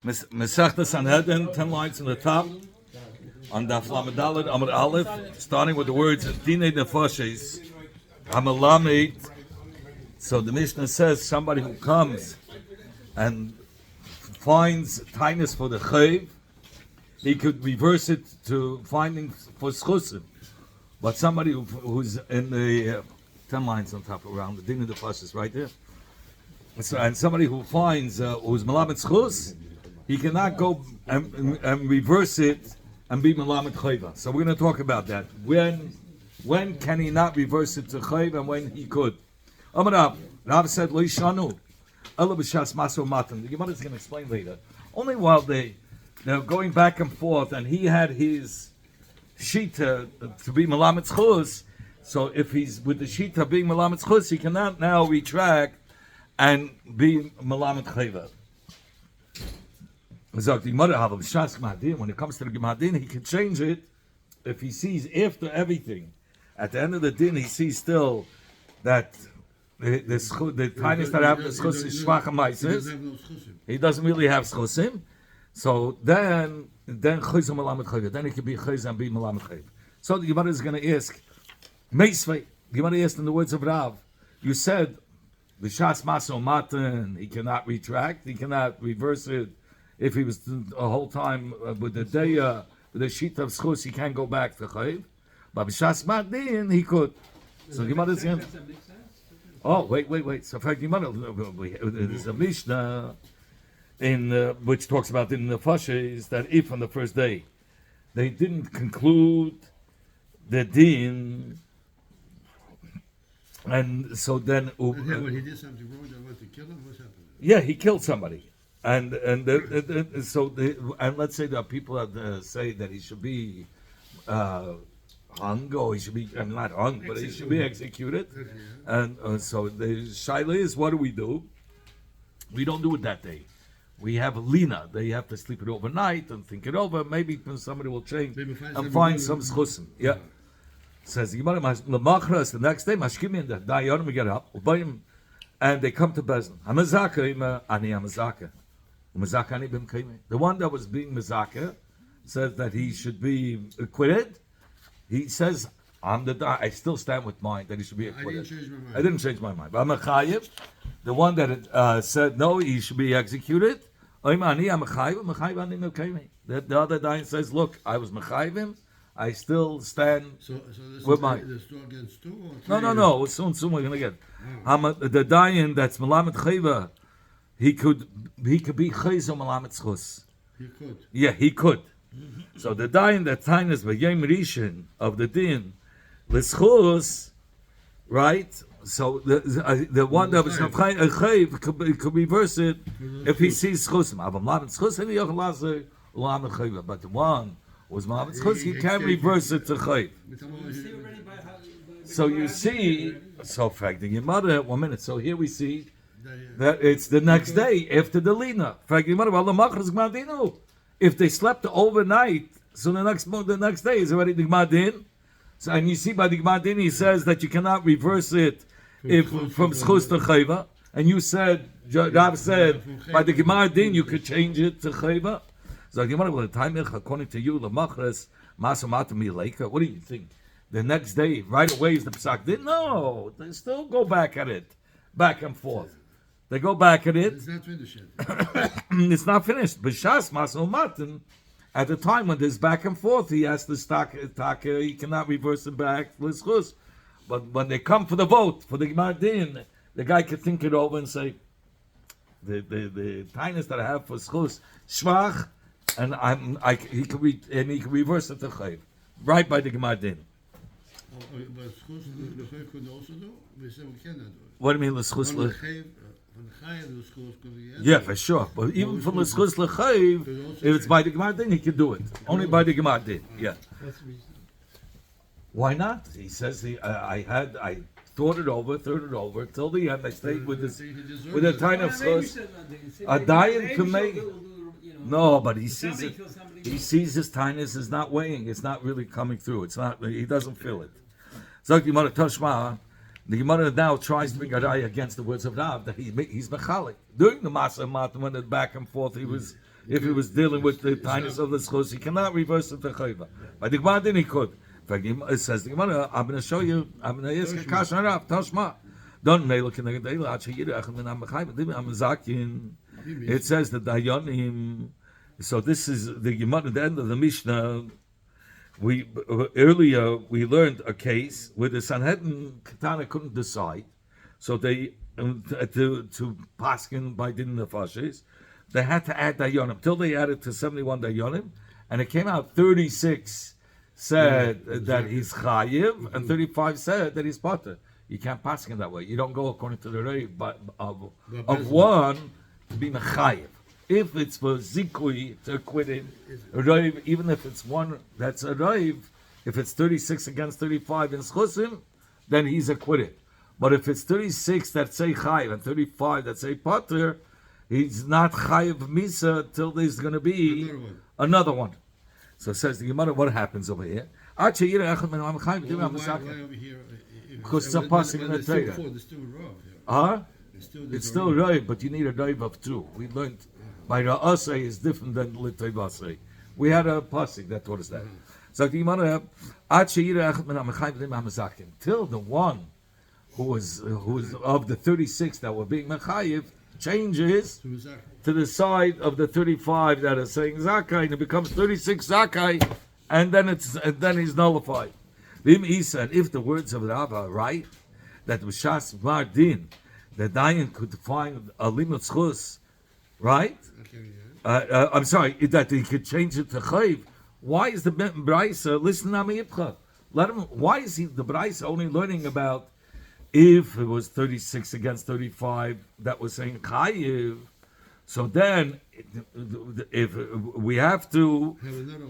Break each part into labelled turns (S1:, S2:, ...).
S1: Mesechta Sanhedrin, 10 lines on the top, on Daf Lamed Daled Amud Aleph, starting with the words Dinei Nefoshes, Hamalamed. So the Mishnah says somebody who comes and finds tightness for the chayv, he could reverse it to finding for schusim. But somebody who's in the 10 lines on top around the Dinei Nefoshes right there. So, and somebody who finds who's Malamed Schus, he cannot go and reverse it and be Malamed Chayva. So we're going to talk about that. When can he not reverse it to Chayv and when he could? Rav said, Lo Yishanu, Ela B'Shas Maso Matan. The Gemara is going to explain later. Only while they're going back and forth, and he had his Shita to be Malamed Schus, so if he's with the Shita being Malamed Schus, he cannot now retract and be Malamed Chayva. When it comes to the Gemadin, he can change it if he sees after everything. At the end of the din, he sees still that the tightness that happens to schus is shvach hamaises. He doesn't really have schusim. So then chayzah malamed chayv. Then he can be chayzah and be malamed chayv. So the Gemara is going to ask, Meisvei. The Gemara asked in the words of Rav, you said the shas maso matan, he cannot retract, he cannot reverse it. If he was a whole time with the day, with the sheet of schus, he can't go back to chayv. But b'shas madin, he could. So Gemara is going. Oh, wait. So in fact, Gemara, there's a Mishnah in which talks about in the Fashes that if on the first day they didn't conclude the din, and so then
S2: when he did something wrong, they went to kill him. What's happening?
S1: Yeah, he killed somebody. And let's say that people say that he should be hung, or he should be not hung, but he should be executed. And so the shaila is, what do? We don't do it that day. We have a lina. They have to sleep it overnight and think it over. Maybe somebody will change and find some schusim. Yeah. Says the Gemara, the next day, mashkimi and the dayanim get up, and they come to Bezdin. Hamazaka ani hamazaka. The one that was being Mizaka says that he should be acquitted. He says, I still stand with mine that he should be acquitted. I didn't change my mind. But I'm a chayiv. The one that said no, he should be executed. The other guy says, look, I was mechayivim. I still stand with mine.
S2: This two against two? Or
S1: No. Soon we're going to get. The dayan that's Malamed Chayva, he could be chayzo malamet schus.
S2: He could.
S1: Yeah, he could. So the dayan that tainas v'yem rishon of the din l'schus, right? So the one that was chayv could reverse it if he sees schusim. But the one who was malamet schus, he can't reverse it to chayv. So you see, so fact the Gemara. 1 minute. So here we see that it's the next day after the lina. If they slept overnight, so the next day is already the Gmadin. So and you see by the Gmadin he says that you cannot reverse it if from schus to chayva. And you said, Rav said, by the Gmadin you could change it to chayva. So the Gemara, according to you, lemachres masamata mileka. What do you think? The next day, right away, is the Pesach din? No, they still go back at it, back and forth. They go back at it.
S2: It's not finished yet.
S1: It's not finished. B'shas masel matan, at the time when there's back and forth, he has to stock. He cannot reverse it back. But when they come for the vote for the Gemara din, the guy can think it over and say, the tightness that I have for schus shvach, and he can reverse it to chayv, right by the Gemara din.
S2: But schus the chayv could also do. We said we cannot do it.
S1: What do you mean l'schus?
S2: From the chayv the schus could be.
S1: Yeah, for sure. But even from the schus l'chayv, if it's by the Gemara din, he can do it. Only by the Gemara din. Yeah. Why not? He says I thought it over till the end. I stayed with a tiny of schus. A dayan can make. No, but he sees it. He sees his tinus is not weighing. It's not really coming through. It's not. He doesn't feel it. So the Gemara Toshma, the Gemara now tries to bring a raya against the words of Rav that he's mechalik. During the Masa Matan, when the back and forth, he was If he was dealing with the tinus of the schus, he cannot reverse it to chayva. By the Gemara, then he could. It says the Gemara, I'm going to show you. I'm going to ask a kasha rab Tashma. Don't look in the day. It says that Dayanim. So this is the Gemara at the end of the Mishnah. Earlier we learned a case where the Sanhedrin Katana couldn't decide, so they to paskin by din nefashis, they had to add dayanim till they added to 71 dayanim, and it came out 36 said that he's chayiv and 35 said that he's pater. You can't paskin that way. You don't go according to the rei of one to be mechayiv. If it's for zikui to acquit him, even if it's one that's a raiv, if it's 36 against 35 in schusim, then he's acquitted. But if it's 36 that say chayiv and 35 that say pater, he's not chayiv misa till there's going to be another one. So it says the Gemara, what happens over here? Because it's a passing in the Torah. It's still raiv, but you need a raiv of two. We learned by Ra'asei is different than L'Tevasei. We had a passing that taught us that. So the Gemara, till the one who is of the 36 that were being mechayiv changes to the side of the 35 that are saying zakai, and it becomes 36 zakai, and then he's nullified. He said, if the words of Rava are right, that B'shas Mardin, the Dayan could find a limut schus, right? I'm sorry, that he could change it to chayiv. Why is the Braisa, listen to me, let him, why is the Braisa only learning about if it was 36 against 35 that was saying chayiv? So then, if we have to,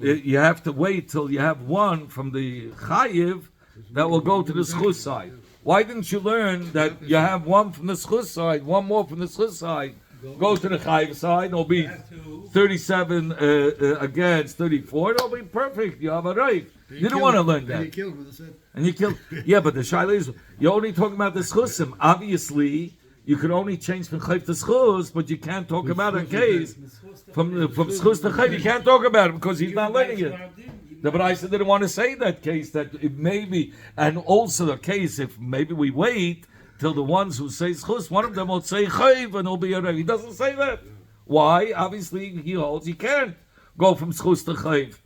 S1: you have to wait till you have one from the chayiv that will go to the schus side. Why didn't you learn that you have one from the schus side, one more from the schus side, go to the chayiv side, it'll be 37 against 34, it'll be perfect, you have a right. You didn't want to learn that. And you killed. Yeah, but the shaila is, you're only talking about the schusim. Obviously, you can only change from chayv to schus, but you can't talk about a case from schus to chayv. You can't talk about it because he's not learning it. The Braisa didn't want to say that case, that it maybe, and also the case, if maybe we wait till the ones who say schus, one of them will say chayv and it'll be a. He doesn't say that. Why? Obviously, he holds he can't go from schus to chayv.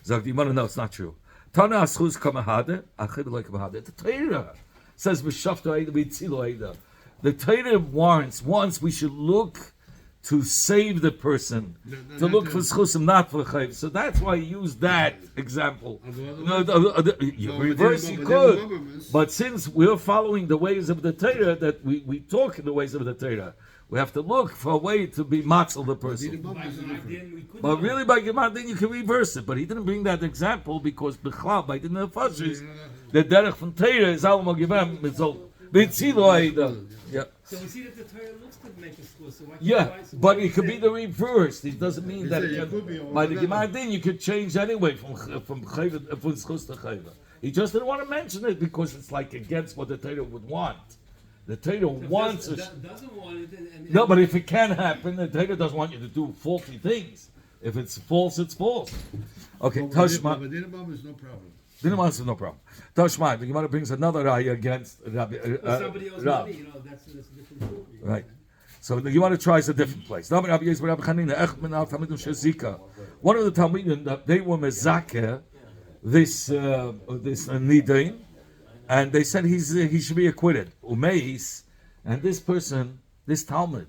S1: Sagt die Mann, no, it's not true. Tana schus kamahade, achid like kamahade. The Torah says b'shafto eida b'tzilo eida. The Torah warrants once we should look to save the person, to look for schusim, not for chayv. So that's why you use that example. You reverse, you could, but since we're following the ways of the Torah, that we talk in the ways of the Torah, we have to look for a way to be matzel the person. But really, by Gemara, then you can reverse it. But he didn't bring that example because b'chlal by the nefashis, the derech from Torah is al magivem mitzol b'tzilo aida. Yeah.
S3: So we see that the Torah looks to make a schus. So
S1: yeah, but it could be the reverse. It doesn't mean that it can, by the Gemara, then you could change anyway from schus to chayva. He just didn't want to mention it because it's like against what the Torah would want. The Torah wants us.
S3: Doesn't want it.
S1: No, but if it can happen, the Torah doesn't want you to do faulty things. If it's false, it's false. Okay, Tashma.
S2: But Dinabam is no problem.
S1: Dinabam is no problem. Tashma, the Gemara brings another raya against Rabbi.
S3: Somebody else money, that's a different story.
S1: Right. So the Gemara tries a different place. One of the Talmidim, they were mezakeh this nidain. And they said he should be acquitted. Umeis, and this person, this Talmud,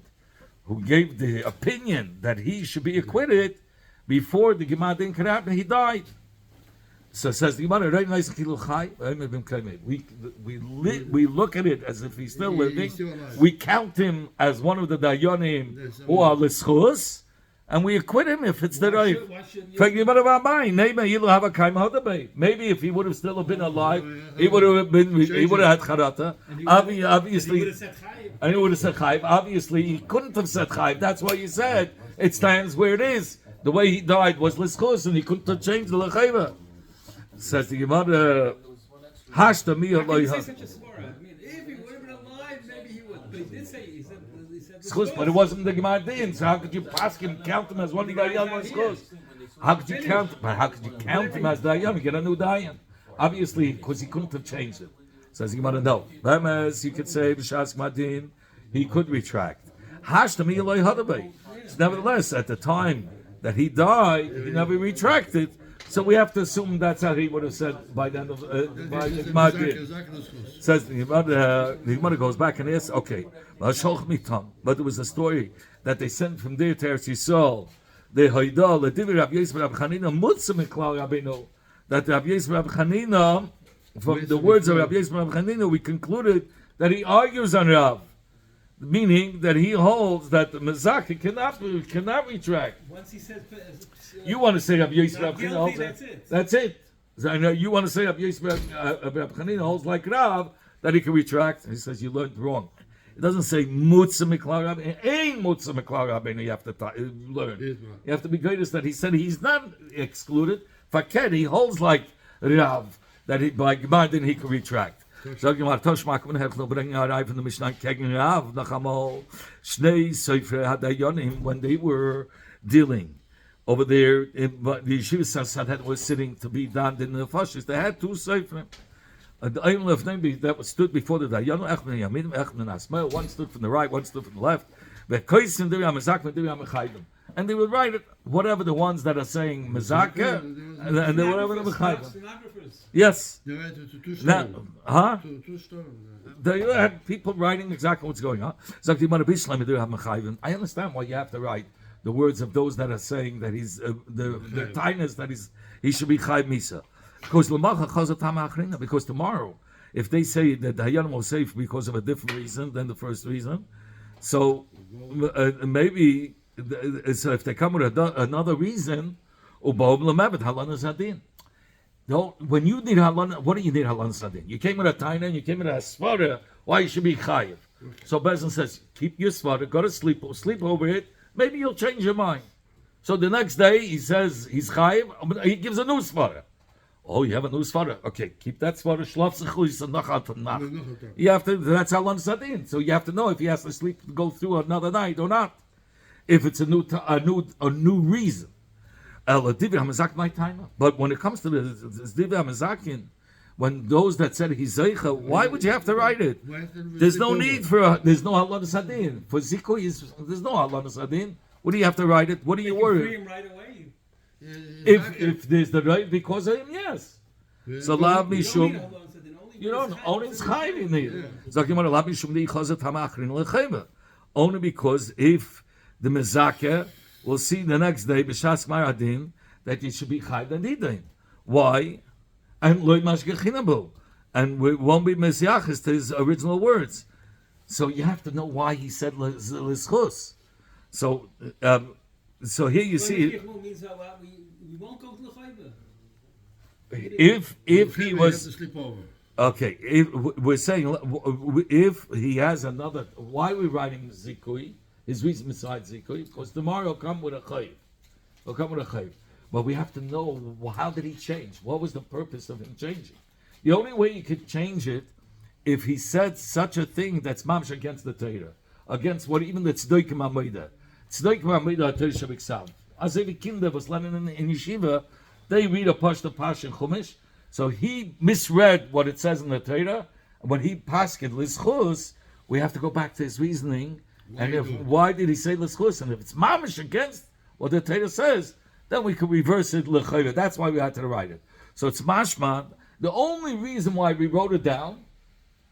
S1: who gave the opinion that he should be acquitted before the Gemara didn't happen, he died. So it says the Gemara, we look at it as if he's still living. We count him as one of the Dayanim who are l'schus, and we acquit him if it's the right. Maybe if he would have still been alive, he would have had charata. Obviously, and he would have said chayv. Obviously, he couldn't have said chayv. That's why he said it stands where it is. The way he died was l'schus, and he couldn't have changed the l'chayva. Says the Gemara, Hashta mi
S3: How can you say such a svara? I mean, if he would have been alive, maybe he would. But he did say he said
S1: schus, but it wasn't the Gemara din. So how could you pass him, count him as one dayan one schus? How could you count? But how could you count him as dayan? You get a new dayan. Obviously, because he couldn't have changed it. Says Gemara, no. Bemes, you could say b'shas madin, he could retract. Hashtami eloi hadabei. Nevertheless, at the time that he died, he never retracted. So we have to assume that's how he would have said by the end of by the Gemara. Says the Gemara goes back and asks, okay, but there was a story that they sent from there to Eretz Yisrael. The Haida, the Divi Rabbi Yisrael Rabbi Chanina, Mutzim Eklal Rabbeinu, that Rabbi Yisrael Rabbi Chanina, from the words of Rabbi Yisrael Rabbi Chanina, we concluded that he argues on Rav, meaning that he holds that the Mezaki cannot retract.
S3: Once he says,
S1: You want to say Rabbi Yisrael Rabbi Chanina holds
S3: that's it.
S1: That's it. So I know you want to say Rabbi Yisrael Rabbi Chanina holds like Rav that he can retract. And he says you learned wrong. It doesn't say Mutzah Miklar Rabbeinu. Ain't Mutzah Miklar Rabbeinu. You have to learn. You have to be greatest that he said he's not excluded. Faket, he holds like Rav that he, by Gemardin he can retract. So Gemara Toshmak when have no bring arrive in the Mishnah Kegen Rav Nachamol Shnei Sefer Hadayonim when they were dealing over there in the Yeshiva Sanhedrin was sitting to be done in the Fashists. They had two Sefer. The Ayim of name that stood before the Dayanu Echman Yaminim Echman Asmael. One stood from the right, one stood from the left. And they would write it, whatever the ones that are saying Mezaka, and they whatever the Mechayim. Yes.
S2: They write it to two
S1: Now,
S2: stones. Two stones.
S1: They had people writing exactly what's going on. I understand why you have to write the words of those that are saying that he's the tightness that he should be Chayv Misa. Because tomorrow, if they say that the Hayanim was safe because of a different reason than the first reason, so maybe so if they come with another reason, when you need halana, what do you need halana sadin? You came with a taina and you came with a svara. Why you should be chayiv? So Bezin says, keep your svara, go to sleep over it. Maybe you'll change your mind. So the next day he says he's chayiv. He gives a new svara. Oh, you have a new svara. Okay, keep that svara. You have to. That's halana sadin. So you have to know if he has to sleep go through another night or not. If it's a new reason. But when it comes to the Divya Mazakin, when those that said he's Zeicha, why would you have to write it? There's no need for there's no Halon Sadin. For Zikui, there's no Halon Sadin. What do you have to write it? What are you worried?
S3: Free him right away.
S1: If there's the right because of him, yes. So Lav Mishum. You don't only it's Chayiv in here. Only because if the Mezakeh will see the next day b'shas maradin that it should be chayv and nidin. Why? And loy mashgechinabu, and we won't be mesiachis to his original words. So you have to know why he said lischus. So here you see.
S3: We won't go to the chayv.
S1: If he was
S2: to sleep over.
S1: Okay, if we're saying if he has another, why are we writing zikui? His reason besides zikui, because tomorrow he'll come with a chayv. He'll come with a chayv. But we have to know how did he change? What was the purpose of him changing? The only way you could change it if he said such a thing that's mamish against the Torah, against what even the tzedeikim ha'moida. Tzedeikim ha'moida Torah shabiksav. As every kinder was learning in yeshiva, they read a pash in Chumash. So he misread what it says in the Torah. When he pasked lischus, we have to go back to his reasoning. Why did he say l'schus? And if it's mamish against what the Torah says, then we could reverse it l'chayra. That's why we had to write it. So it's mashma. The only reason why we wrote it down,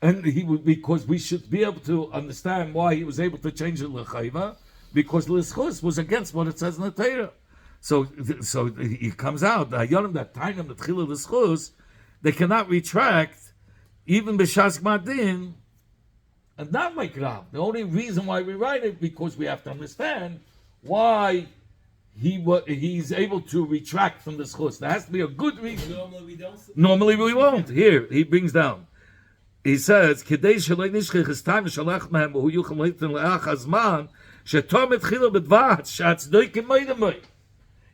S1: and because we should be able to understand why he was able to change it l'chayra, because l'schus was against what it says in the Torah. So it comes out the yonim that tainim the tchila l'schus, they cannot retract even b'shas madin. And not like Rav. The only reason why we write it because we have to understand why he's able to retract from the schus. There has to be a good reason. Normally we won't. Here he brings down. He says, "Kedei shalei nishchich es time shalach mehem hu yucham leitin leach hazman shetom etchila bedvat shatzdoikim moidamoi."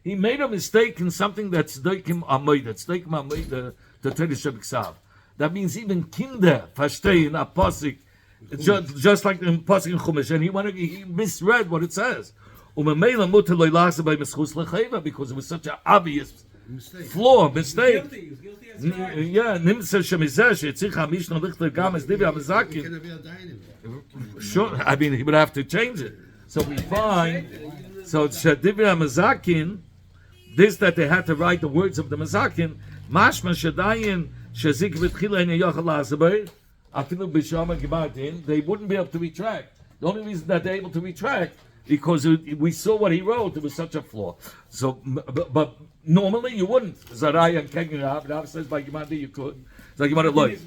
S1: He made a mistake in something that's tzdoikim amoida. Tzdoikim amoida the Torah shabiksav. That means even kinder verstehen a pasuk Just like the pasuk in Chumash, and he misread what it says. Because it was such an obvious flaw, mistake.
S3: Guilty as charged.
S1: Yeah, nimsa shemizeh shetzich Mishnah lichter gamas divi amazakin.
S2: Can be a dayanim.
S1: Sure, I mean he would have to change it. So we find, so shedivi amazakin, this that they had to write the words of the mazakin. Mashma shedayin shezik v'tchila in yochel lazabay. Afilu b'shama gibatin. They wouldn't be able to retract. The only reason that they're able to retract because we saw what he wrote. It was such a flaw. So, but normally you wouldn't. Zaraya and Kenyan Rav says by Gemara you could. It's like Gemara like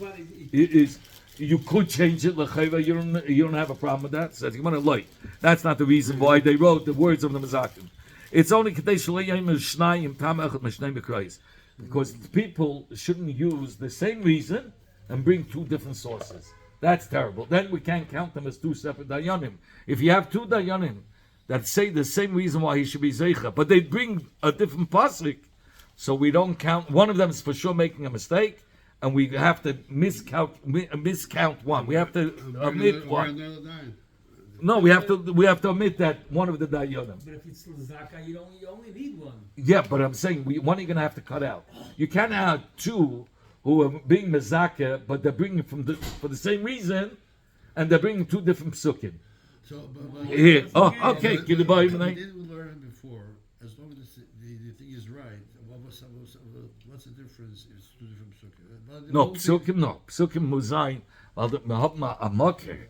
S1: you could change it. L'chayva, you don't have a problem with that. Says Gemara like that's not the reason why they wrote the words of the Mazakim. It's only because people shouldn't use the same reason and bring two different sources. That's terrible. Then we can't count them as two separate dayanim. If you have two dayanim that say the same reason why he should be zeicha, but they bring a different pasuk, so we don't count. One of them is for sure making a mistake, and we have to miscount one. We have to omit one. No, we have to omit that one of the dayanim.
S3: But if it's Zaka, you only need one.
S1: Yeah, but I'm saying one you're going to have to cut out. You can't have two who are being mezaka, but they're bringing for the same reason, and they're bringing two different psukim.
S2: So,
S1: Here. Oh, okay.
S2: But
S1: Give the boy.
S2: we didn't learn before. As long as the thing is right, what's the difference? It's two different psukim.
S1: No, psukim no. Psukim muzayin. Weil wir haben a Mocker,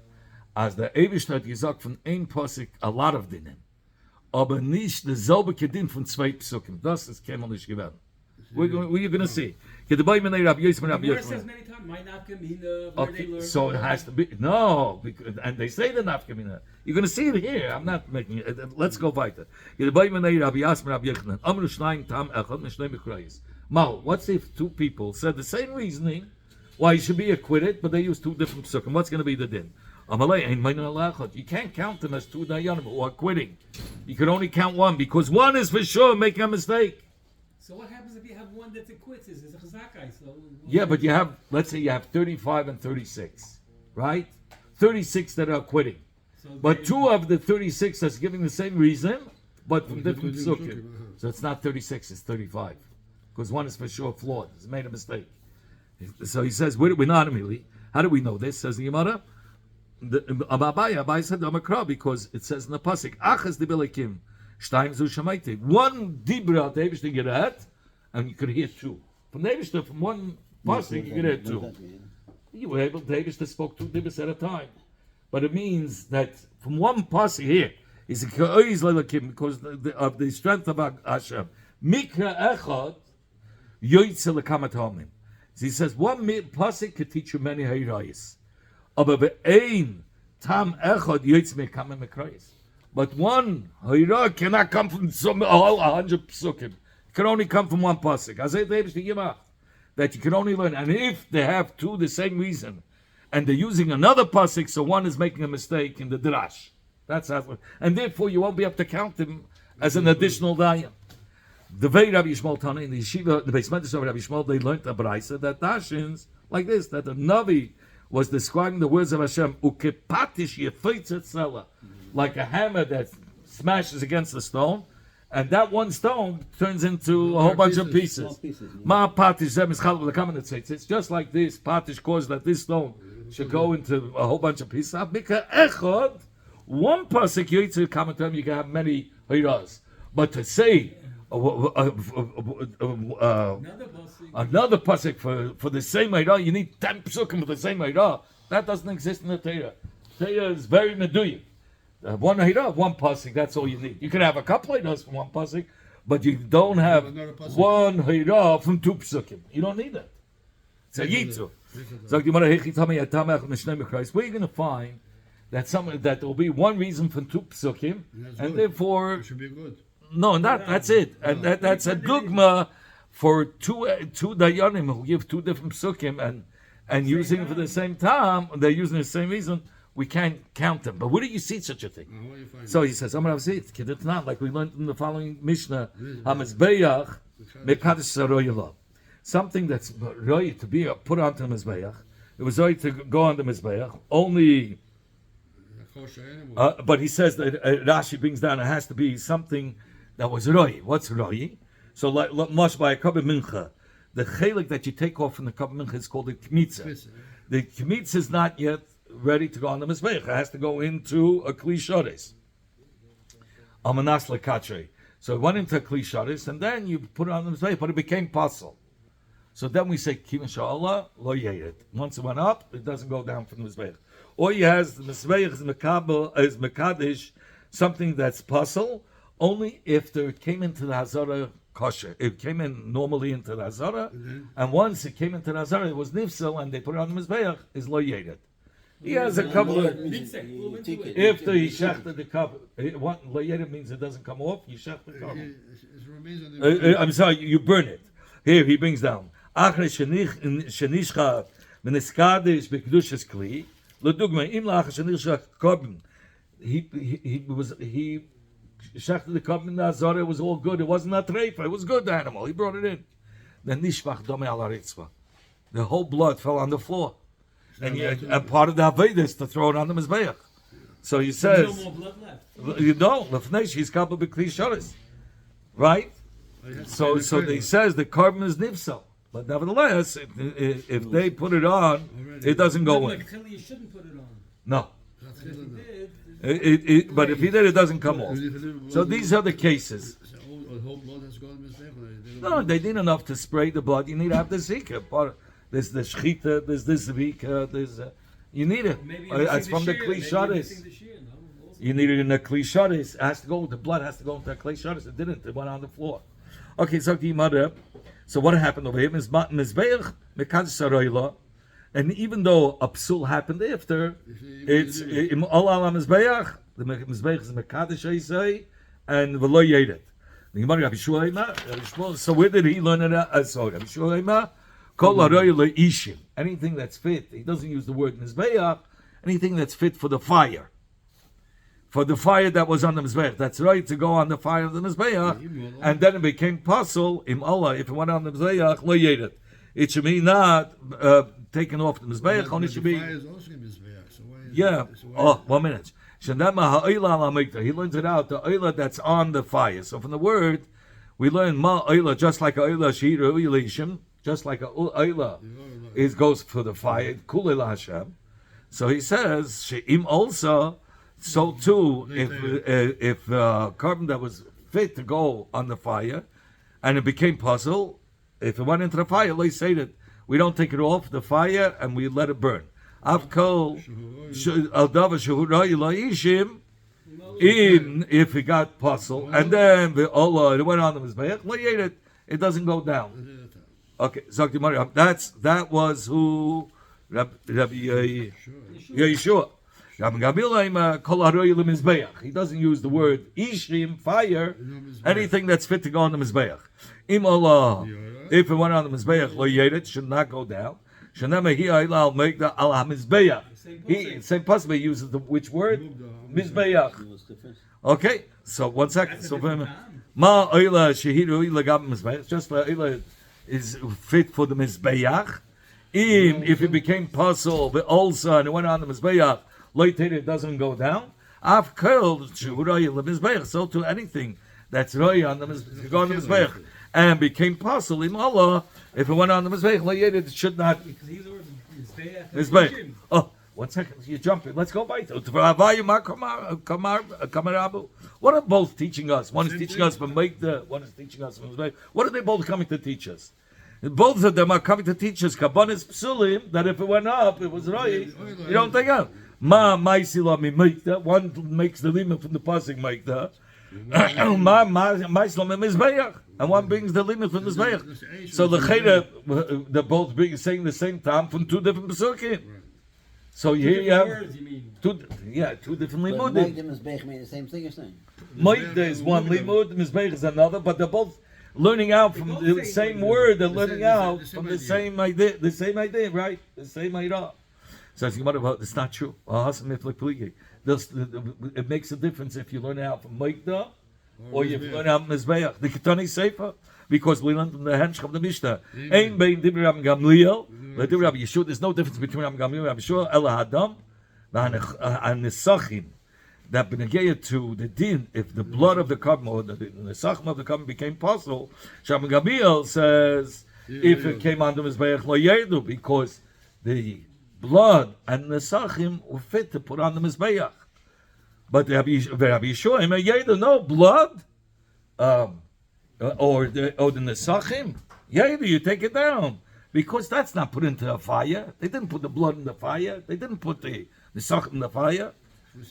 S1: als der Eberstein hat gesagt von ein Posik a lot of dinim, aber nicht derselbe Kedin von zwei Psukim. Das ist keinmal nicht gewählt. What are you going to see? The boy says
S3: many times, my nafkamina, where they learn.
S1: So it has to be no, because, and they say the nafkamina. You're going to see it here. I'm not making it. Let's go weiter. Mal, what's if two people said the same reasoning why he should be acquitted, but they use two different psukim? What's going to be the din? You can't count them as two dayanim who are quitting. You can only count one because one is for sure making a mistake.
S3: So what happens if you have one that quits? It's a chazakai. So
S1: yeah, but you have, let's say you have 35 and 36, right? 36 that are quitting.
S3: So
S1: But two of the 36 that's giving the same reason, but from different psukim. So it's not 36, it's 35. Because one is for sure flawed. He's made a mistake. So he says, we're not immediately. How do we know this? Says the Gemara. Abai said Amakra because it says in the pasuk, Achas dibelekim, Shtaim zu shamaite. One dibra the Eibishter gerat, and you could hear two. From the Eibishter, from one pasuk, you could hear two. You were able, the Eibishter spoke two dibras at a time. But it means that from one pasuk here, is because of the strength of Hashem. Mikra echad yoytze lekamat hamim. So he says one pasuk could teach you many hayrayis. Aber be'ein tam echad yoytze mekamat mekrayis. But one hayrah cannot come from some 100 psukim. It can only come from one pasuk. I say that you can only learn, and if they have two the same reason, and they're using another pasuk, so one is making a mistake in the drash. That's how, and therefore you won't be able to count him as an additional dayam. The Vei Rabbi Yishmael Tana in the yeshiva, the basement of Rabbi Yishmael, they learned a brayso that Dashins like this, that the Navi was describing the words of Hashem, ukepatish yefeitzet sela, like a hammer that smashes against the stone, and that one stone turns into a whole bunch of pieces. Ma patish zem is chalv l'kamen etzitz. It's just like this. Patish caused that this stone should go into a whole bunch of pieces. Mika echad. One pasuk yoytze kamatem, you can have many hiras, but to say another pasuk for the same hira, you need 10 psukim for the same hira. That doesn't exist in the Torah. Torah is very meduyik. One hira, one pasuk. That's all you need. You can have a couple of hiras from one pasuk, but you don't have one hira from 2 psukim. You don't need that. It's a yitzu. Where are you going to find that there will be one reason for 2 psukim, and therefore
S2: it should be good.
S1: No, that's it, and that's a dogma for two dayanim who give 2 different psukim and using for the same time. They're using the same reason. We can't count them. But where do you see such a thing? So he says, "I'm going to say it. It's not like we learned in the following Mishnah. Something that's roy to be put onto the mizbeach. it was right to go on the Mizbeach. Only,
S2: A kosher animal.
S1: but he says that Rashi brings down it has to be something that was roi. What's roi? So like much by a kabel mincha, the chelik that you take off from the kabel mincha is called the kmitza. The kmitza is not yet ready to go on the Mizbeach. It has to go into a kli shodes. Amanas lekatre. So it went into a kli shodes, and then you put it on the Mizbeach, but it became puzzle. So then we say Kim Sha'Allah lo yeyet. Once it went up, it doesn't go down from the Mizbeach. Or he has the Mizbeach is Mekadish, something that's puzzle, only if it came into the Hazara kosher. It came in normally into the Hazara, and once it came into the Hazara, it was Nifsel, and they put it on the Mizbeach, is lo yeyet. He has a couple of... If the Yishachta the cup, what lo yeyet means it doesn't come off, Yishachta the cup.
S2: It remains on the
S1: I'm sorry, you burn it. Here, he brings down. Achre shenishcha v'neskadish b'kedushas kli. L'dugma, im la'achre shenishcha korban. He shachted the korban in the Azara, it was all good. It wasn't a treifa, it was good, the animal. He brought it in. Then nishvach dome al haritzvah. The whole blood fell on the floor. And part of the Avodah is to throw it on the Mizbeach. So he says,
S3: There's no more blood left.
S1: you don't, lefnei he's coupled with kli shoris. Right? So he says the carbon is nifsal, but nevertheless, if they put it on, it doesn't go in.
S3: Like Chili, you shouldn't put it on.
S1: No,
S3: If you did,
S1: but if he did, it doesn't come off. So these are the cases.
S2: The whole blood has gone Mizbeach.
S1: No, they need enough to spray the blood. You need to have the zika. There's the shchita, there's this zika, you need it.
S3: maybe
S1: It's from the kli shodes. You need it in the kli shodes. It has to go. The blood has to go into the kli shodes. It didn't. It went on the floor. Okay, so the mother. So what happened over here? Mizbeach mekadosh saroila, and even though a psul happened after, it's im olam mizbeach. The mizbeach is mekadosh Isai, and v'lo yedet. The Gemara Rabbi Shmuel. So where did he learn it? So Rabbi Shmuel kol haroila ishim. Anything that's fit. He doesn't use the word mizbeach. Anything that's fit for the fire. For the fire that was on the Mizbeach. That's right, to go on the fire of the Mizbeach. And then it became possible, im Allah, if it went on the Mizbeach, lo yedit. It should be not taken off the Mizbeach, only should be...
S2: The fire is also in Mizbeach, so why is
S1: Yeah.
S2: so why
S1: 1 minute. Shandama ha'oila ala mikta. He learns it out, the oila that's on the fire. So from the word, we learn ma oila, just like a oila shehiru uyilishim, just like a oila goes for the fire, kulil Hashem. So he says, she'im also... So too, if carbon that was fit to go on the fire, and it became puzzle, if it went into the fire, let's say that we don't take it off the fire and we let it burn. If it got puzzle, and then it went on the mizbeach, it doesn't go down. Okay, Zakti that was who Rabbi Yeshua. He doesn't use the word ishim, fire, anything that's fit to go on the mizbeach. Im Allah, if it went on the mizbeach, lo yedit, should not go down. Shanema hi ilal make the al mizbeach. Same possible he uses the which word? Mizbeach. Okay, so 1 second. So ma oila shehiru ila gab mizbeach. Just la oila is fit for the mizbeach. If it became puzzle, but also and it went on the mizbeach. It doesn't go down. I've curled so to anything that's roy on the mizbeach and became possible in Allah. If it went on the mizbeach, it should not. Mizbeach. Oh, 1 second, you're jumping. Let's go by. What are both teaching us? One is teaching us from Meikda, one is teaching us from mizbeach. What are they both coming to teach us? Both of them are coming to teach us Kabbanis Psulim that if it went up, it was right. You don't take out. Ma Maisila mi Meikda. One makes the limit from the pasuk Meikda. Ma Maisila mi Mizbeach. And one brings the limit from the Mizbeach. So the Cheda, they're both saying the same time from two different pasukim. So here you have two different limudim.
S4: But Meikda and Mizbeach mean the same thing you're saying?
S1: Meikda is one limud, Mizbeach is another, but they're both learning out from the same word. They're learning out from the same idea. The same idea, right? The same idea. So it's not true. It makes a difference if you learn out from Meikda or you learn out Mizbeach. The Ketani Sefer, because we learned in the Henshch of the Mishnah. Ein bein Dibri Rabbi Gamliel, Dibri Rabbi Yeshua. There's no difference between Rabbi Gamliel and Rabbi Yeshua. Ela Hadam, and Nesachim. That benegeya to the din, if the blood of the carbon or the nesachim of the carbon became possible, Rabbi Gamliel says if it came on the Mizbeach lo yedu, because the blood and the nesachim were fit to put on the Mizbeach. But Rabbi Yeshua, no blood, or the nesachim, you take it down, because that's not put into the fire. They didn't put the blood in the fire. They didn't put the nesachim in the fire.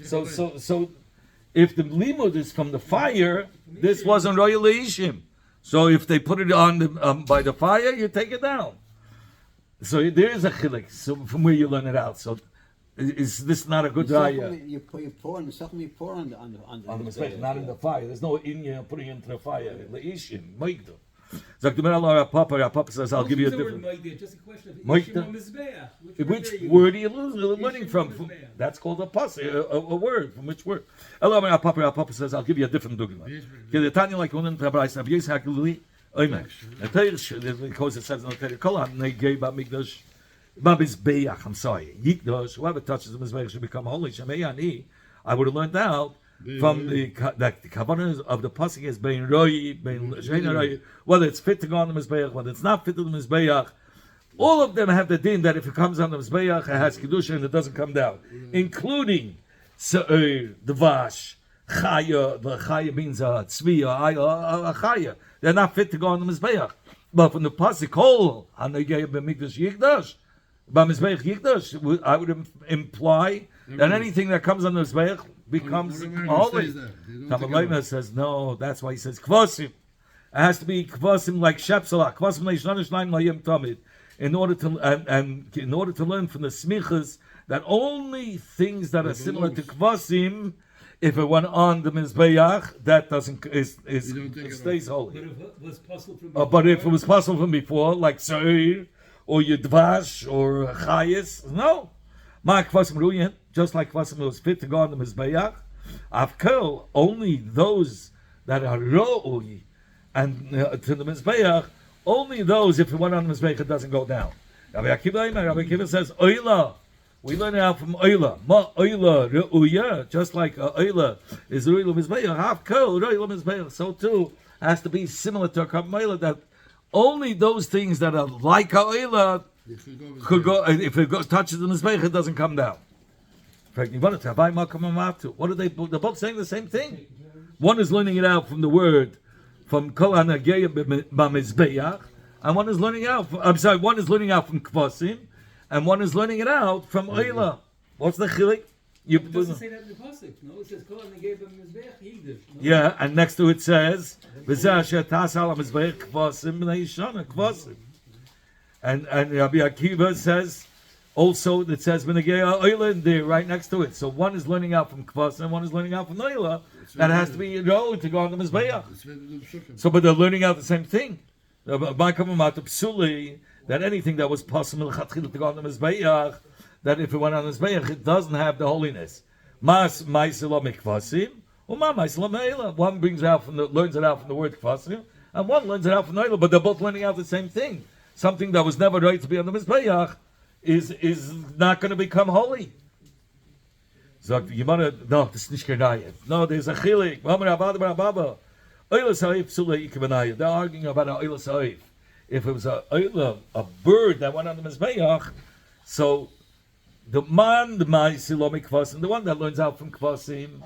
S1: So if the limud is from the fire, this wasn't royal ishim. So if they put it on the, by the fire, you take it down. So there is a chilik. So from where you learn it out. So is this not a good raya?
S4: You pour on the something you pour on the
S1: Mizbeach, not in the fire. There's no Indian putting it into the fire. Leishim, Moigdo. Zak the Merah Papa says, I'll give you a different.
S3: Just a question of
S1: Moigdo. Which word are you learning from? That's called a pas, a word. From which word? Hello, Papa says, I'll give you a different dugma. The Tanya like one in the Brayis of Yitzhak Lili. Because it says in the Torah, Kol they gave up Mikdash. Mizbeach, I'm sorry. Yikdash, whoever touches the Mizbeach should become holy. Shemei I would have learned out from the kavanah of the pasuk is bein roi, bein sheina roi, whether it's fit to go on the Mizbeach, whether it's not fit to the Mizbeach. All of them have the din that if it comes on the Mizbeach, it has kedusha and it doesn't come down, including se'ir, the vash, chaya. The chaya means a tzviya, a chaya. They're not fit to go on the Mizbeach. But from the pasuk, kol hanegei b'mikdash yikdash. By Mizbeach Yikdash, I would imply that anything that comes on the Mizbeach becomes holy. Tamalema says, no, that's why he says Kvasim. It has to be Kvasim like Shepsalah. Kvasim le'ishnanish laim la'yim tamid. In order to learn from the smichas that only things that are similar to Kvasim, if it went on the Mizbeach, that doesn't it stays holy. But if it was possible from before, like Sa'ir, or Yudvash, or Chayis. No. Ma Kvasim Ruyin, just like Kvasim was fit to go on the Mizbeach. Avkel, only those that are Ro'ui, and to the Mizbeach, only those, if it went on the Mizbeach, it doesn't go down. Rabbi Akiva says, Oila. We learn it out from Oila. Ma Oila Re'uya, just like Oila is Ru'ila Mizbeach. Avkel, Ru'ila Mizbeach. So too, has to be similar to a Kabbalah that only those things that are like ha'olah could go. If it touches the mizbeach, it doesn't come down. What are they? They're both saying the same thing. One is learning it out from the word from kol hanagei b'mizbeach, and one is learning out. One is learning out from kvasim, and one is learning it out from oila. What's the chilik?
S3: It doesn't say that in the pasuk. No, it says kol hanegei b'mizbeach yigdash.
S1: Yeah, and next to it says. And Rabbi Akiva says also that says Benegea Oila there right next to it. So one is learning out from Kvas and one is learning out from Oila. That has to be to go on the Mizbeach. So but they're learning out the same thing. That anything that was possible to go on the Mizbeach, that if it went on the Mizbeach, it doesn't have the holiness. Mas Ma'isela Mikvasim. One brings it out learns it out from the word kvasim, and one learns it out from the oil, but they're both learning out the same thing. Something that was never right to be on the Mizbeach is not going to become holy. So no, this is nicht no, there's a chilik. They're arguing about an oil saif. If it was a bird that went on the Mizbeach, so the one that learns out from kvasim.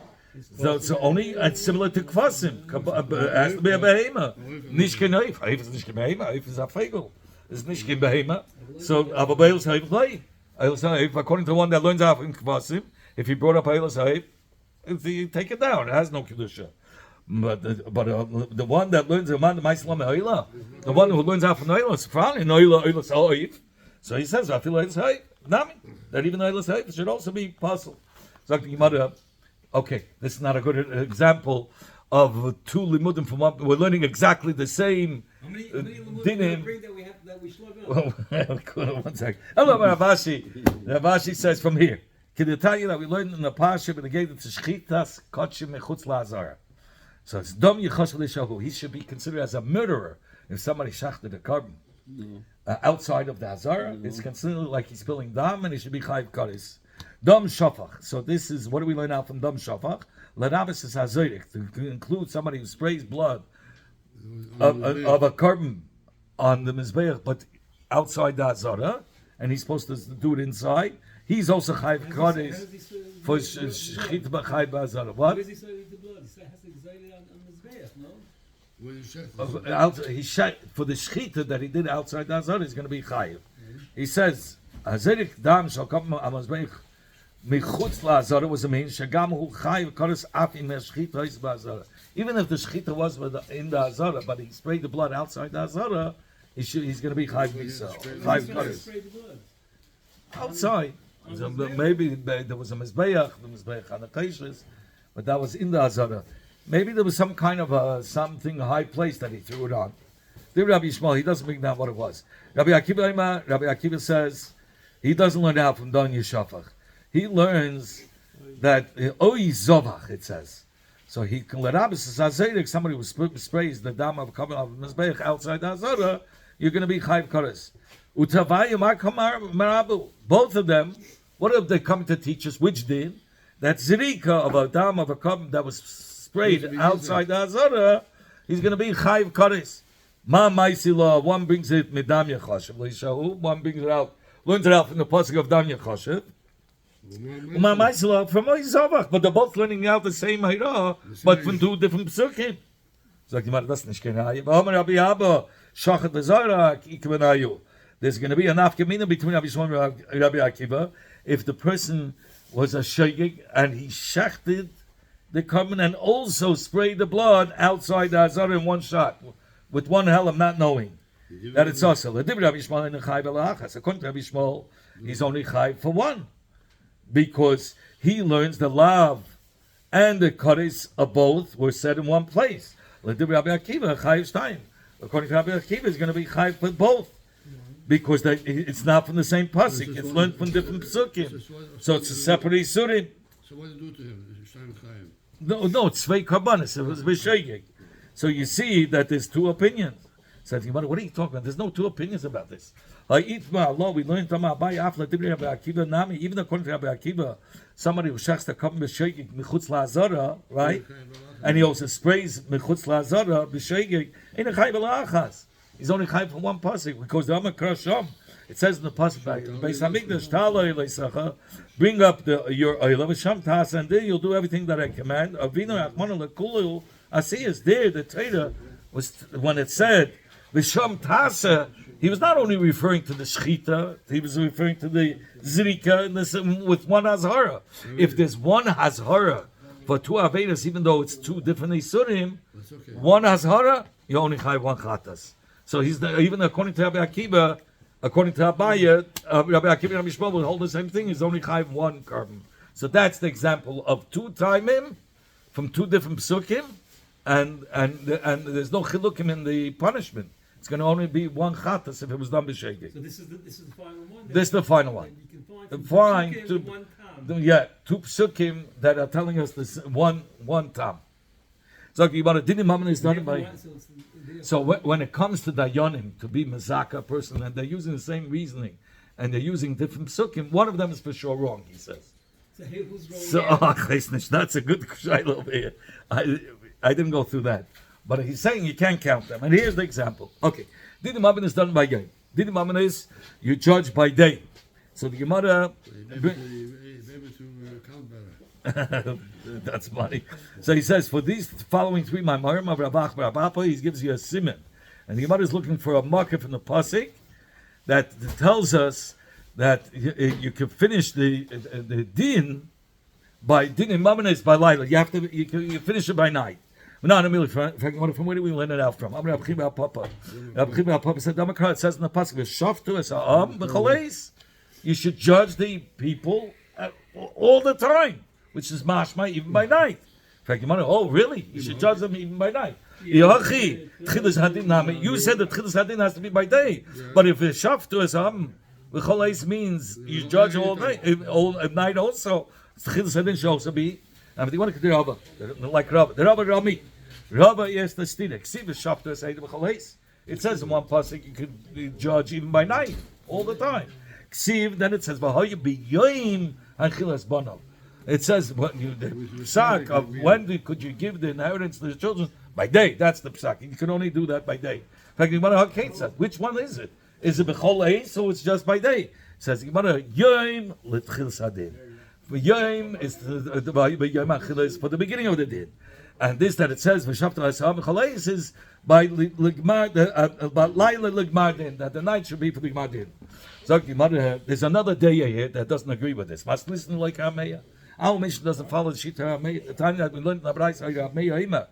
S1: So only it's similar to kvasim. It has to be a behema. Nishke neif. Haif is nishke behema. Haif is a fegel. It's nishke behema. So avabayos haif lay. According to the one that learns out from kvasim, if he brought up aylos haif, you take it down. It has no kedusha. But the one that learns the man the one who learns out from the is probably aylos haif. So he says I feel aylos haif. Nami that even aylos haif should also be possible. So the Gemara. Okay, this is not a good example of two limudim from one. We're learning exactly the same dinim. One second. Hello, Ravashi. Ravashi says from here. Can I tell you that we learned in the Pasha, but the gate to shchitas kachim mechutz la'azara. So it's dam yichasel lishahu. He should be considered as a murderer if somebody shachted a carbon outside of the hazara. It's considered like he's spilling dam, and he should be chayiv kares. Dam shafach. So this is what do we learn out from dam shafach? Lerabis is hazorik, to include somebody who sprays blood of a carbon on the mizbeach, but outside the hazara, and he's supposed to do it inside. He's also chayiv kares for shchit b'chayiv hazara. What?
S3: Where does he say the blood? He has to exile it on the Mizbeach, no?
S2: When you check
S1: He shot for the shchita that he did outside the hazara is going to be chayiv. He says, "Hazerik dam shall come amazbeich michutz lahazara," was a mean shagam hu chayiv kares afim shchita is b'hazara. Even if the shchita was in the hazara, but he sprayed the blood outside the hazara, he's going to be chayiv misal. Chayiv kares
S3: Spray the blood.
S1: outside. So maybe there was a mizbeach, the mizbeach hanakashes, but that was in the hazara. Maybe there was some kind of something high place that he threw it on. The Rabbi Yishmael, he doesn't bring down what it was. Rabbi Akiva says he doesn't learn out from Dan Yishafach. He learns that Oi Zovach, it says. So he can let Rabbi Zazedek, somebody who sprays the dam of Mizbeach outside the hazara, you're going to be chayiv kares. Utavayim Kamar Marabu. Both of them, what have they come to teach us? Which did? That zirika of a dam of a cup that was sprayed outside the hazara, he's going to be chayiv kares. Ma ma'isila, one brings it midam yachashiv leishahu, one brings it out, learns it out from the pasuk of dam yachashiv. Ma ma'isila from Oizavach, but they're both learning out the same hayra, but from two different psukim. Sagt jemand, das nicht kein Hayib. Omer Rabbi Abba, shachat v'zara, ikven ayu. There's going to be an afkamina between Rabbi Shimon and Rabbi Akiva if the person was a shogeg and he shachted the carbon and also sprayed the blood outside the hazara in one shot with one helam, not knowing that it's also. According to Rabbi Shmuel, he's only chayv for one because he learns the lav and the kares of both were said in one place. According to Rabbi Akiva, it's going to be chayv for both. Because it's not from the same pasuk, it's learned from different psukim, so it's a separate isurim.
S2: So what do you do to him?
S1: No, it's svei karbanis. It was b'shegeg. So you see that there's two opinions. So what are you talking about? There's no two opinions about this. We learned from Abai Afla Rabbi Akiva Nami. Even according to Rabbi Akiva, somebody who shachs the cup b'shegeg michutz la'azara, right? And he also sprays michutz la'azara b'shegeg. Ain't a chayv alachas. He's only chayv from one pasuk because the Amar Krasham. It says in the pasuk, Beis Hamikdash Ta'alei Leisacha, bring up your oil v'sham tas, and there you'll do everything that I command. Avinu Achmanu lekulu asiyas. There, the Torah was when it said v'sham tasa. He was not only referring to the shchita, he was referring to the zrika with one hazara. If there's one hazara for two avedas, even though it's two different isurim, one hazara, you only chayv one chatas. So even according to Rabbi Akiva, according to Abaya, Rabbi Akiva and Rabbi Shmuel will hold the same thing. He's only chayv one carbon. So that's the example of two taimim from two different psukim, and there's no chilukim in the punishment. It's going to only be one chatas if it was done b'shegeg.
S3: So this is the final one.
S1: This is the final one.
S3: You can find
S1: Two
S3: one tam.
S1: two psukim that are telling us this one tam. So you want to dinim haman is done by. So when it comes to dayanim, to be mazaka person, and they're using the same reasoning, and they're using different psukim, one of them is for sure wrong, he says.
S3: So hey, who's wrong?
S1: So that's a good shayla over here. I didn't go through that. But he's saying you can't count them. And here's the example. Okay, dinim haman is done by day. Dinim haman is you judge by day. So the Gemara... That's funny. So he says, for these following three Maimarim of Rabach, he gives you a siman. And the Gemara is looking for a marker from the pasuk that tells us that you can finish the din by dinim mamanis by light. You finish it by night. No, from where do we learn it out from? Rabbi Papa said, it says in the pasuk, you should judge the people all the time, which is mashma even by night. In fact, oh really? You should judge them even by night. You said that Tchilas Hadin has to be by day, but if it's shaftu es means you judge all night, all at night also. Tchilas Hadin should also be. And if you want to do Rabba, like Rabba, the Rabba Rami. Rabba yes the stira. Ksiv shafta say the b'chaleis. It says in one pasuk you could judge even by night, all the time. Ksiv, then it says v'hayu b'yoyim anchilas banav. It says what you the psak of could you give the inheritance to the children? By day. That's the psak. You can only do that by day. In fact, Gemara Hakait said, which one is it? Is it b'chol so it's just by day? It says Gemara Yom l'tchil sadin. Yom is for the beginning of the din, and this that it says v'shavta l'asam b'chol is by ligmar about laila ligmar din, that the night should be for ligmar din. So Gemara, there's another day here that doesn't agree with this. Must listen like Ameya. Our mission doesn't follow the shita Ameya. The time that we learned in the Braisa Ameya Ima.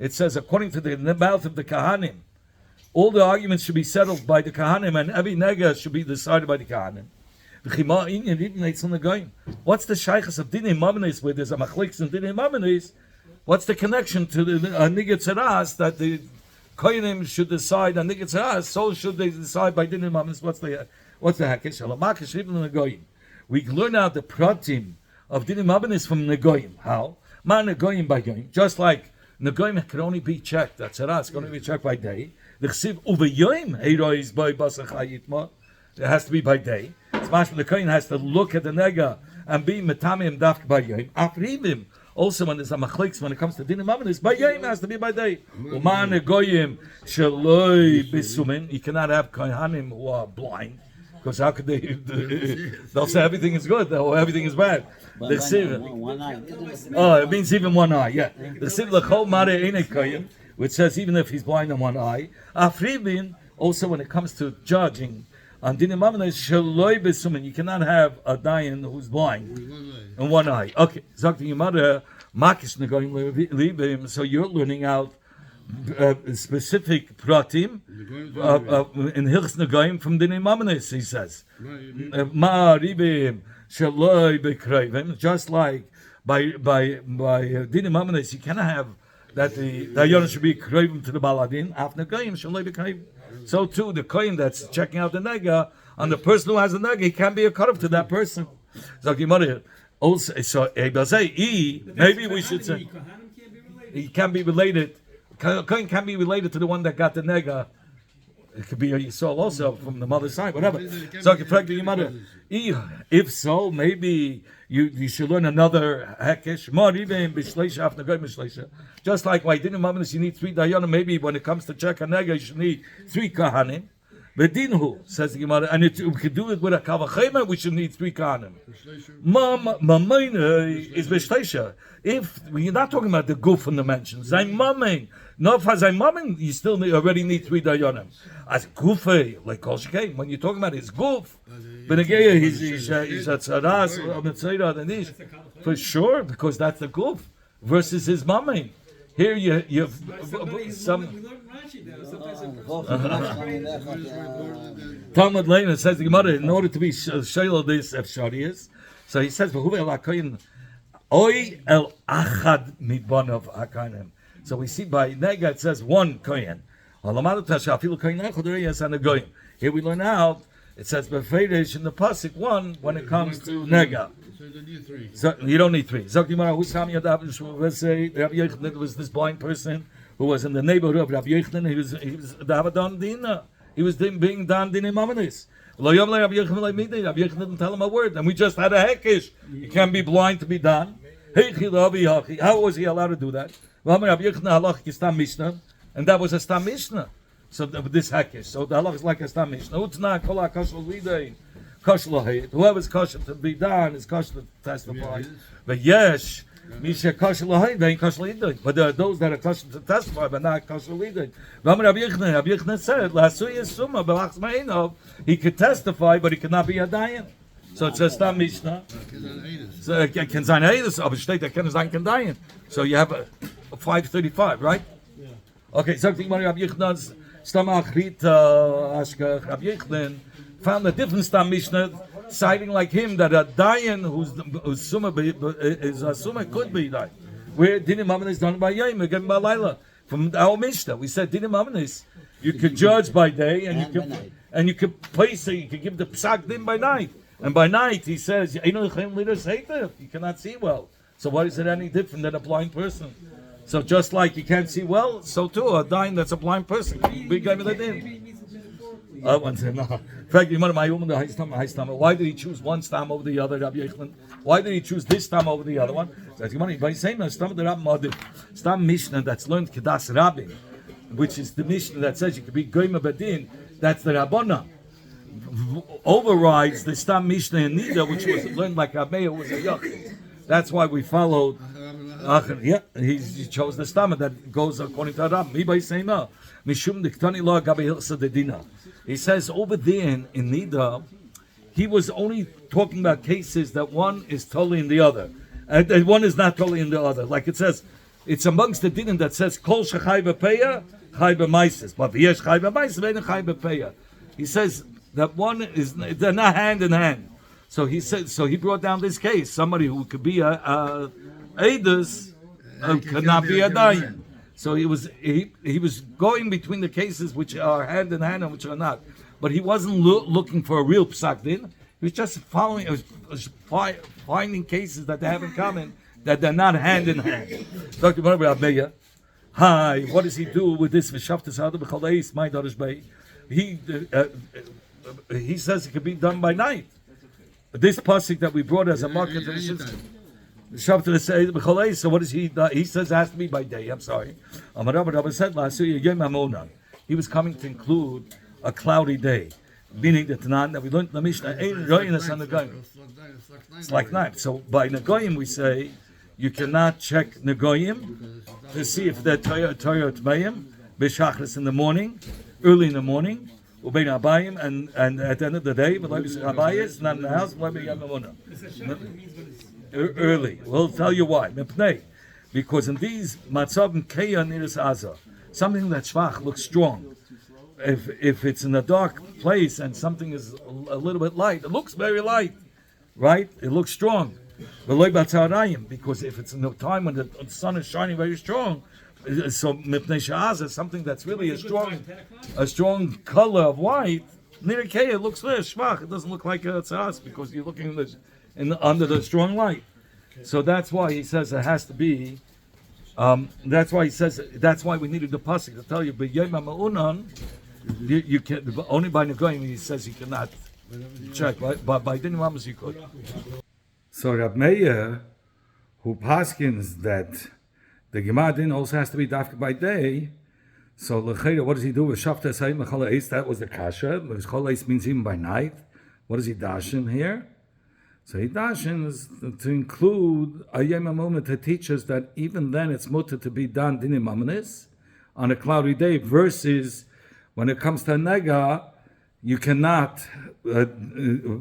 S1: It says, according to the mouth of the Kahanim, all the arguments should be settled by the Kahanim, and every nega should be decided by the Kahanim. What's the shaykhs of Dinei Mamanis, where there's a machliks in Dinei Mamanis? What's the connection to the Nigget Tzaras that the Kohanim should decide on Nigget Tzaras? So should they decide by Dinei Mamanis? What's the hakish? We learn out the pratim of Dinei Mamanis from Negoyim. How? Ma Negoyim by Goyim. Just like Negoyim can only be checked. That's it. It's going to be checked by day. The Chsiv Uveyoyim Heirois by Basachayitma. It has to be by day. Smash the Kohen has to look at the nega and be metamim dafk by Yom. Afribim. Also, when there's a machliks, when it comes to Dinei Mamanis, by Yom has to be by day. Ma Negoyim Shaloi Bisumin. You cannot have Kohanim who are blind. Because how could they'll say everything is good or everything is bad.
S4: But
S1: The
S4: one eye.
S1: Oh, it means even one eye, yeah. The Siv L'chol Mare Einei Koyim, which says even if he's blind in one eye. Afribin, also when it comes to judging, on Dinei Mamanis, Shaloi Besumin, you cannot have a dayan who's blind in one eye. Okay, Zakti Yimada, Makish Negoyim Libim, so you're learning out specific pratim in Hilchs Negoyim from Dinei Mamanis, he says. Ma Ribim, Shaloi Bekrevim, just like by Dinei Mamanis, you cannot have that the dayan should be krevim to the baladin. Af Negoyim, Shaloi Bekrevim. So too, the kohen that's checking out the nega, on the person who has a nega, he can't be a cut to that person. So maybe we should say he can be related. Kohen can be related to the one that got the nega. It could be a Yisrael also from the mother's side, whatever. So your mother. If so, maybe you should learn another hekesh. Just like why didn't Mamanis you need 3 dayanim, maybe when it comes to check a nega, you should need 3 kahanim. Bedinhu, says the Gemara, and we could do it with a kavachema, we should need 3 kahanim. Mamain is b'shleisha. If you're not talking about the goof in the mention, zayin mamain. No, if zayin mamain, you still already need 3 dayanim. As gufe, like kol shekei, when you're talking about his goof, benegeya, he's a tzaras, a mitzayra, and this, for sure, because that's the goof versus his mamain. Here you've some. Talmud Lena says the Gemara, in order to be shayla this efshari, so he says v'hu el hakoyin oy el achad midbanav hakanim. So we see by nega it says 1 kohen. Here we learn out it says befeidish in the pasuk 1 when it comes to nega. So you don't need 3. There was this blind person who was in the neighborhood of Rabbi Yochanan. He was Davadon Dina. He was being done Dinei Mamanis. Rabbi Yochanan didn't tell him a word, and we just had a hekish. You can't be blind to be done. How was he allowed to do that? And that was a stam mishnah. So this hekish. So the halach is like a stam mishnah. Whoever's kosher to be done is kosher to testify. But yes, but there are those that are kosher to testify but not kosher lidin. Rabbi Yochanan said, he could testify but he could not be a dayan. So it says Stam Mishnah. So it can sein Eidus, aber steht da kann sein dayan. So you have a 535, right?
S3: Yeah.
S1: Okay, so Rabbi Yochanan's Stam Achrit Ashkach. Rabbi Yochanan found a different Stam Mishnah citing like him that a dayan whose summa is a summa could be dayan. Where Dinei Mamanis is done by Yom, again by Laila. From our Mishnah, we said Dinei Mamanis you could judge by day and you could place it, you could give the psak din by night. And by night he says you cannot see well. So why is it any different than a blind person? So just like you can't see well, so too a dying that's a blind person. Big guy with a din. One said no. In fact, why did he choose one stam over the other, Rabbi Yochanan? Why did he choose this stam over the other one? By saying that stam the Rabbi stam Mishnah that's learned Kedas Rabbi, which is the Mishnah that says you could be goyim bedin. That's the Rabbana. Overrides the stam Mishnah in Nida, which was learned by Rabbi who was a Yachid. That's why we followed. Yeah, he chose the stam that goes according to Rabbi. Me by saying no. Mishum diktani lo gabi hilsa dedina. He says over there in Nida, he was only talking about cases that one is totally in the other, and one is not totally in the other. Like it says, it's amongst the dinim that says kol shechai bepeya chai b'maises, but v'yesh chai b'maises ve'en chai bepeya. He says that one is they're not hand in hand. So he said. So he brought down this case. Somebody who could be a edus could not be a dayan. So he was going between the cases which are hand in hand and which are not, but he wasn't looking for a real psak din. He was just finding cases that they have in common that they're not hand in hand. Dr. Rabbeya, hi, what does he do with this? He says it could be done by night. This pasuk that we brought as a market. So what does he? He says it has to be by day. I'm sorry. He was coming to include a cloudy day, meaning that we learned the Mishnah. It's like night. So by Nagoyim we say you cannot check Nagoyim to see if they're Torah Tmayim b'shachris in the morning, early in the morning, ubein abayim, and at the end of the day, not in the house, early. We'll tell you why. Because in these matzavim keya niris aza, something that shvach looks strong. If it's in a dark place and something is a little bit light, it looks very light, right? It looks strong. Because if it's in the time when the sun is shining very strong, so mipnei she'aza, something that's really a strong color of white, near keya, it looks very shvach. It doesn't look like a tzahas because you're looking under the strong light. So that's why he says it has to be. That's why we needed the pasuk to tell you. But you can only by Nagoyim. He says you cannot check, right? But by Dinim Ramos you could. So Rab Meir, who paskins that the Gemara din also has to be dafka by day. So l'chayda, what does he do with shaftas hayim l'chol eis? That was the kasha. L'chol eis means even by night. What does he dashin here? So Hidashin is to include a Yemamona to teach us that even then it's mutter to be done dinim amanis on a cloudy day, versus when it comes to a nega, you cannot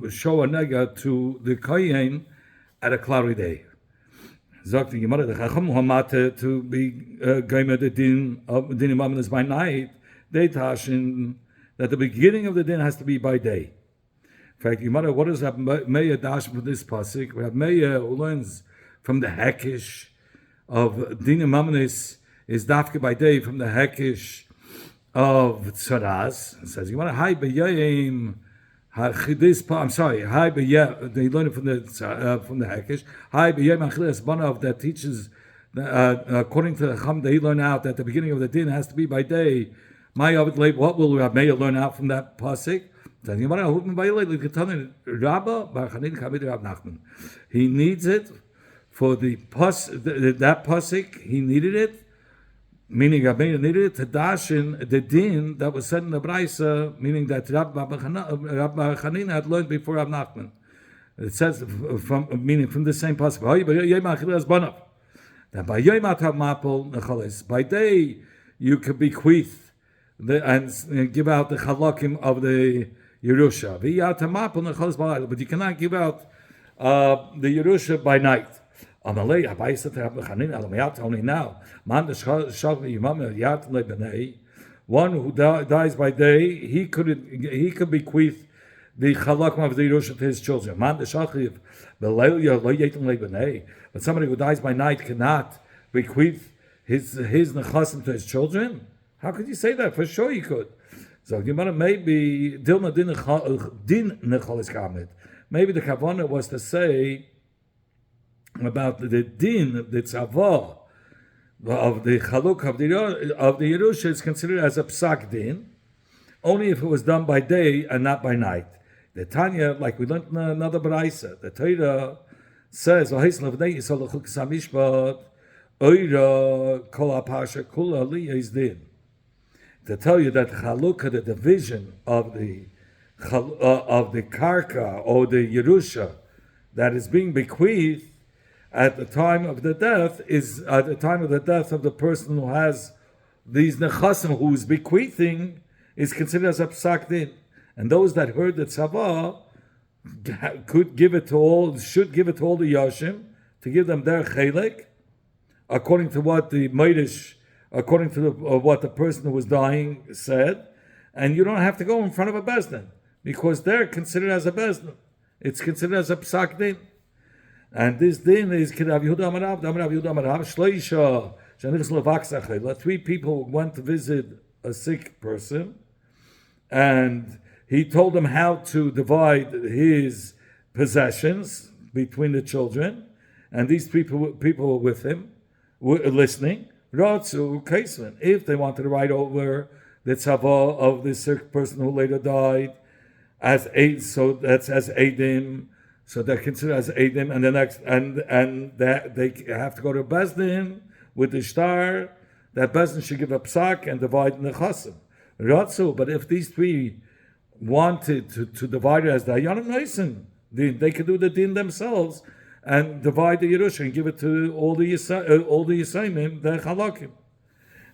S1: show a nega to the kohen at a cloudy day. Zok the Gemara the Chacham Hamate to be going at the din of dinim amanis by night. They tashin that the beginning of the din has to be by day. In fact, what does Rab Meir dash for this pasuk? Rab Meir who learns from the Hekish of Dinim Amanis is dafke by day from the Hekish of Tzaras. It says, hi b'yayim, I'm sorry, hi b'yayim, they learn it from the Hekish, hi b'yayim achilas banav, that teaches, according to the Cham, they learn out that the beginning of the din has to be by day. What will Rab Meir learn out from that pasuk? He needs it for that pasuk. He needed it, meaning Rabbeinu needed it to dash in the din that was said in the Braisa, meaning that Rabbi Chanina had learned before Rav Nachman. It says from the same pasuk. That by day you could bequeath and give out the chalakim of the Yerusha. But you cannot give out the Yerusha by night. One who dies by day, he could bequeath the chalakim of the Yerusha to his children. But somebody who dies by night cannot bequeath his nechasim to his children. How could you say that? For sure you could. So maybe maybe the kavanah was to say about the din, the tzavah of the chaluk of the Yerusha is considered as a psak din, only if it was done by day and not by night. The Tanya, like we learned in another Baraisa, the Torah says, to tell you that chalukah, the division of the karka or the Yerusha that is being bequeathed at the time of the death is at the time of the death of the person who has these nechasim, who is bequeathing, is considered as a psak din. And those that heard the tzavah could give it to all, should give it to all the yashim, to give them their chelek, according to what the Meidish, according to what the person who was dying said. And you don't have to go in front of a bezdin, because they're considered as a bezdin. It's considered as a psak din. And this din is Rav Yehuda Amarav, Rav Yehuda Amarav, Shleisha, Shanichs Levak. 3 people went to visit a sick person, and he told them how to divide his possessions between the children, and these people were with him, were listening. Ratzu Kaisman, if they wanted to write over the tzavah of the sick person who later died as aid, so that's as Eidim, so they're considered as Eidim, and the next and that they have to go to Bezdin with the shtar. That Bezdin should give a psak and divide the chasim. Ratzu, but if these 3 wanted to divide it as Dayanim Naisen, they could do the din themselves and divide the Yerusha and give it to all the Yisayimim, the Chalakim.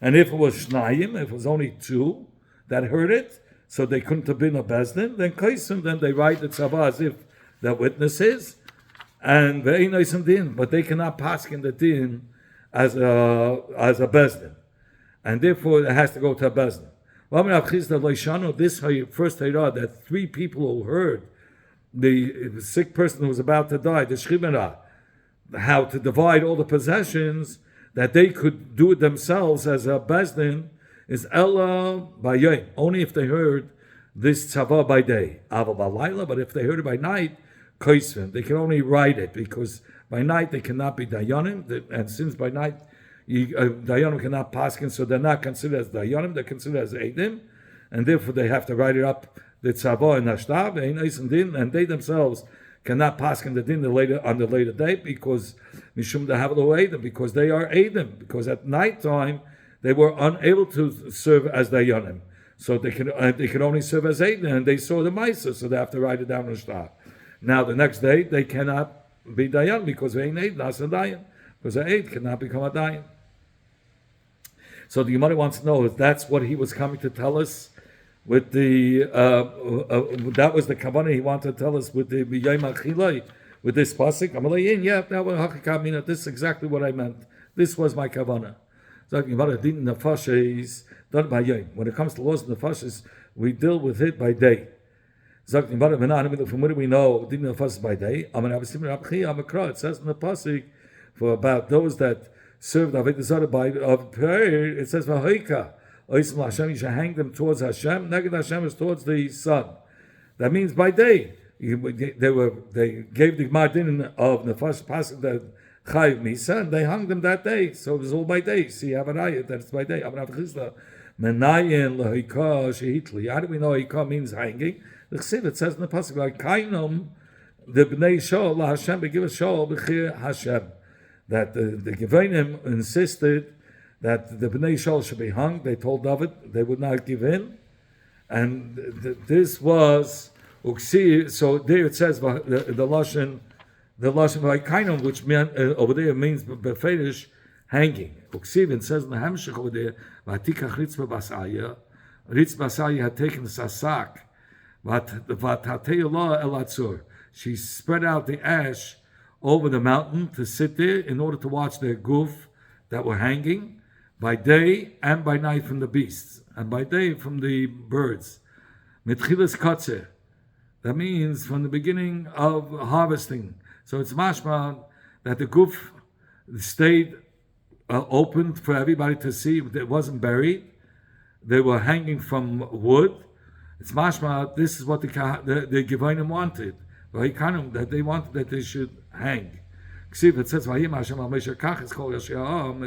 S1: And if it was Shnayim, if it was only 2 that heard it, so they couldn't have been a Bezdin, then Kaisim, then they write the tzavah as if they're witnesses, and Ve'ein Naisen din, but they cannot pass in the din as a Bezdin. And therefore it has to go to a Bezdin. This first Torah, that 3 people who heard the sick person who was about to die, the Shchimera, how to divide all the possessions, that they could do it themselves as a Bezdin, is Ella Bayayim, only if they heard this tzavah by day. Ava Balayla, but if they heard it by night, Kaisvin, they can only write it, because by night they cannot be Dayanim, and since by night Dayanim cannot paskin, so they're not considered as Dayanim, they're considered as Eidim, and therefore they have to write it up, the tzavah and hashtav, and they themselves cannot paskin the din on the later date, because mishum dehavelu Eidim, because they are Eidim, because at night time they were unable to serve as Dayanim, so they could only serve as Eidim, and they saw the Maisa, so they have to write it down in hashtav. Now the next day they cannot be Dayan, because they ain't Eid, not a Dayan, because an Eid cannot become a Dayan. So the Gemara wants to know if that's what he was coming to tell us with the that was the kavanah he wanted to tell us with the Yom Achilai, with this pasuk. I'm like, yeah, that was Hakika. This is exactly what I meant. This was my kavanah. So the Gemara din nefashis done by yom. When it comes to laws of nefashis, we deal with it by day. From where do we know din nefashis by day? It says in the pasuk for about those that served Avodah Zarah by prayer. It says v'hoika. Hashem, you should hang them towards Hashem. Neged Hashem is towards the sun. That means by day. They gave the Mardin of Nefash Pasuk that Chayiv Misa, and they hung them that day. So it was all by day. See, you have an ayat that it's by day. How do we know Hika means hanging? The Chsiv, it says in the Pasuk, like Kainom, the Bnei Shol, La Hashem, they give a Shol, B'chir Hashem. That the Gevanim insisted that the Bnei Shol should be hung. They told David they would not give in. And this was, Uksi, so there it says the Lashon Vaikainom, which meant, over there means Befedish, hanging. Uksi, it says in the Hamshach over there, Vatikach Ritzba Basaya, Ritzba Basaya had taken Sasak, Vatateyullah Elatzur. She spread out the ash over the mountain to sit there in order to watch their goof that were hanging by day and by night from the beasts, and by day from the birds. Mitchilas Katzer. That means from the beginning of harvesting. So it's mashma that the goof stayed open for everybody to see. It wasn't buried. They were hanging from wood. It's mashma, this is what the Gevanim wanted. That they wanted that they should hang.
S5: It says, it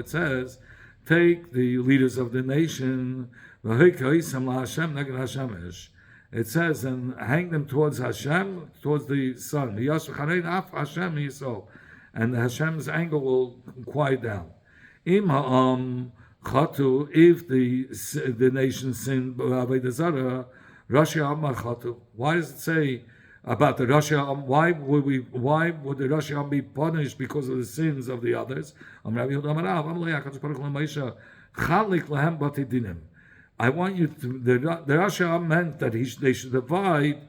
S5: says, take the leaders of the nation, it says, and hang them towards Hashem, towards the sun. And Hashem's anger will quiet down. If the nation sinned, why does it say about the Russia? Why would the Russia be punished because of the sins of the others? I want you to. The Russia meant that they should divide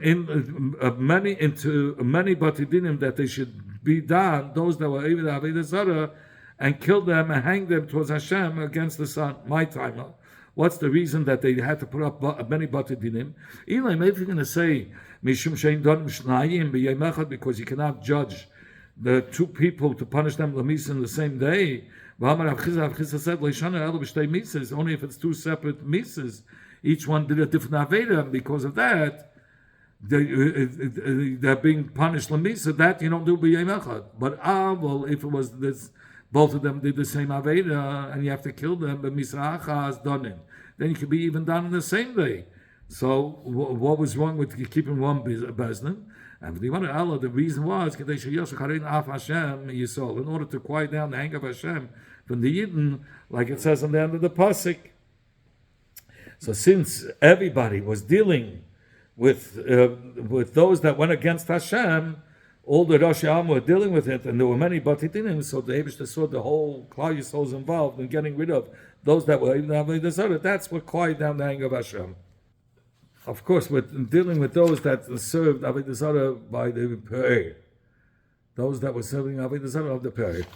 S5: into many batidinim, that they should be done, those that were even Avodah Zarah, and kill them and hang them towards Hashem against the sun. My time. What's the reason that they had to put up many batidinim? Eli, maybe you're going to say mishum shein don mishnayim b'yom echad, because you cannot judge the two people to punish them l'mis in the same day. Rav Chisda said leishana elu b'shtei mises, only if it's two separate mises. Each one did a different aveda, and because of that, they're being punished l'misa. That you don't do b'yom echad. But well, if it was this, both of them did the same aveda, and you have to kill them, but misra achaz donin, then you could be even done in the same day. So what was wrong with keeping one bezdin? And the reason was in order to quiet down the anger of Hashem from the Yidden, like it says on the end of the pasuk. So since everybody was dealing with those that went against Hashem, all the Rosh Hashanah were dealing with it, and there were many Batidinim, so the Eibush saw the whole Klal Yisrael was involved in getting rid of those that were even Avodah Zarah. That's what quieted down the anger of Hashem. Of course, we're dealing with those that served Avodah Zarah by the Pereh. Those that were serving Avodah Zarah of the Pereh.